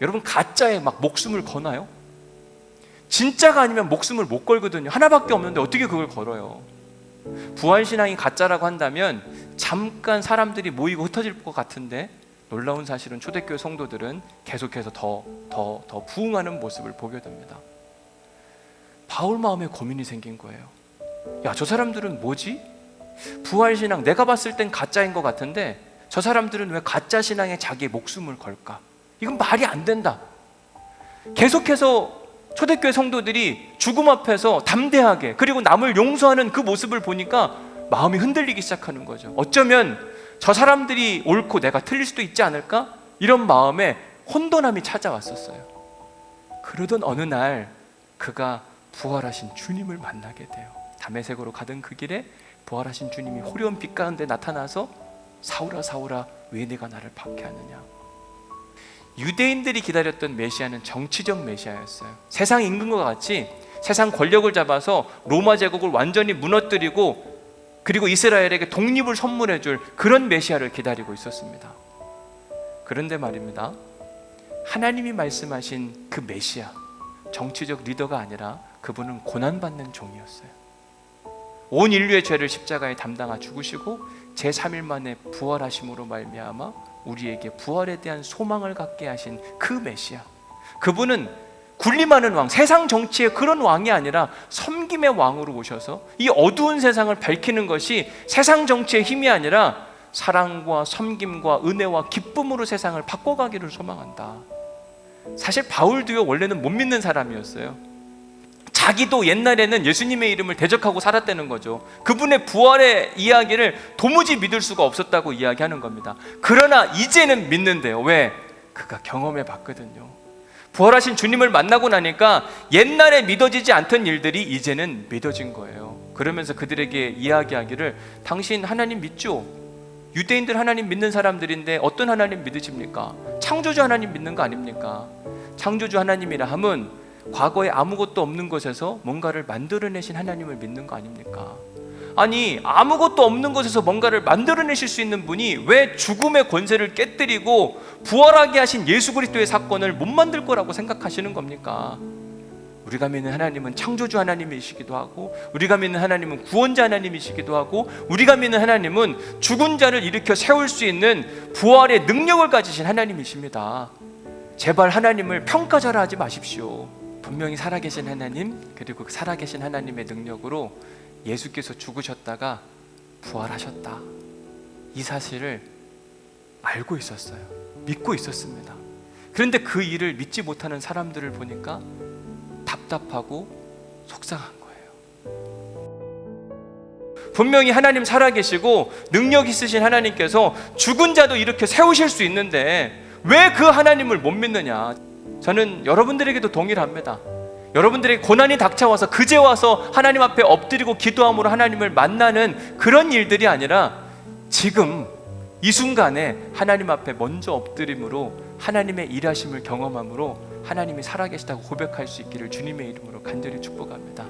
여러분, 가짜에 막 목숨을 거나요? 진짜가 아니면 목숨을 못 걸거든요. 하나밖에 없는데 어떻게 그걸 걸어요? 부활신앙이 가짜라고 한다면 잠깐 사람들이 모이고 흩어질 것 같은데, 놀라운 사실은 초대교회 성도들은 계속해서 더 부흥하는 모습을 보게 됩니다. 바울 마음에 고민이 생긴 거예요. 야, 저 사람들은 뭐지? 부활신앙, 내가 봤을 땐 가짜인 것 같은데 저 사람들은 왜 가짜 신앙에 자기의 목숨을 걸까? 이건 말이 안 된다. 계속해서 초대교회 성도들이 죽음 앞에서 담대하게, 그리고 남을 용서하는 그 모습을 보니까 마음이 흔들리기 시작하는 거죠. 어쩌면 저 사람들이 옳고 내가 틀릴 수도 있지 않을까? 이런 마음에 혼돈함이 찾아왔었어요. 그러던 어느 날 그가 부활하신 주님을 만나게 돼요. 다메섹으로 가던 그 길에 부활하신 주님이 호려운 빛 가운데 나타나서 사울아 사울아 왜 네가 나를 박해하느냐. 유대인들이 기다렸던 메시아는 정치적 메시아였어요. 세상 임금과 같이 세상 권력을 잡아서 로마 제국을 완전히 무너뜨리고, 그리고 이스라엘에게 독립을 선물해 줄 그런 메시아를 기다리고 있었습니다. 그런데 말입니다, 하나님이 말씀하신 그 메시아, 정치적 리더가 아니라 그분은 고난받는 종이었어요. 온 인류의 죄를 십자가에 담당하 죽으시고 제3일 만에 부활하심으로 말미암아 우리에게 부활에 대한 소망을 갖게 하신 그 메시아, 그분은 군림하는 왕, 세상 정치의 그런 왕이 아니라 섬김의 왕으로 오셔서 이 어두운 세상을 밝히는 것이 세상 정치의 힘이 아니라 사랑과 섬김과 은혜와 기쁨으로 세상을 바꿔가기를 소망한다. 사실 바울도요, 원래는 못 믿는 사람이었어요. 자기도 옛날에는 예수님의 이름을 대적하고 살았다는 거죠. 그분의 부활의 이야기를 도무지 믿을 수가 없었다고 이야기하는 겁니다. 그러나 이제는 믿는데요. 왜? 그가 경험해 봤거든요. 부활하신 주님을 만나고 나니까 옛날에 믿어지지 않던 일들이 이제는 믿어진 거예요. 그러면서 그들에게 이야기하기를, 당신 하나님 믿죠? 유대인들 하나님 믿는 사람들인데 어떤 하나님 믿으십니까? 창조주 하나님 믿는 거 아닙니까? 창조주 하나님이라 함은 과거에 아무것도 없는 것에서 뭔가를 만들어내신 하나님을 믿는 거 아닙니까? 아니, 아무것도 없는 것에서 뭔가를 만들어내실 수 있는 분이 왜 죽음의 권세를 깨뜨리고 부활하게 하신 예수 그리스도의 사건을 못 만들 거라고 생각하시는 겁니까? 우리가 믿는 하나님은 창조주 하나님이시기도 하고, 우리가 믿는 하나님은 구원자 하나님이시기도 하고, 우리가 믿는 하나님은 죽은 자를 일으켜 세울 수 있는 부활의 능력을 가지신 하나님이십니다. 제발 하나님을 평가절하 하지 마십시오. 분명히 살아계신 하나님, 그리고 그 살아계신 하나님의 능력으로 예수께서 죽으셨다가 부활하셨다, 이 사실을 알고 있었어요. 믿고 있었습니다. 그런데 그 일을 믿지 못하는 사람들을 보니까 답답하고 속상한 거예요. 분명히 하나님 살아계시고 능력 있으신 하나님께서 죽은 자도 이렇게 세우실 수 있는데 왜 그 하나님을 못 믿느냐. 저는 여러분들에게도 동일합니다. 여러분들에게 고난이 닥쳐와서 그제 와서 하나님 앞에 엎드리고 기도함으로 하나님을 만나는 그런 일들이 아니라 지금 이 순간에 하나님 앞에 먼저 엎드림으로 하나님의 일하심을 경험함으로 하나님이 살아계시다고 고백할 수 있기를 주님의 이름으로 간절히 축복합니다.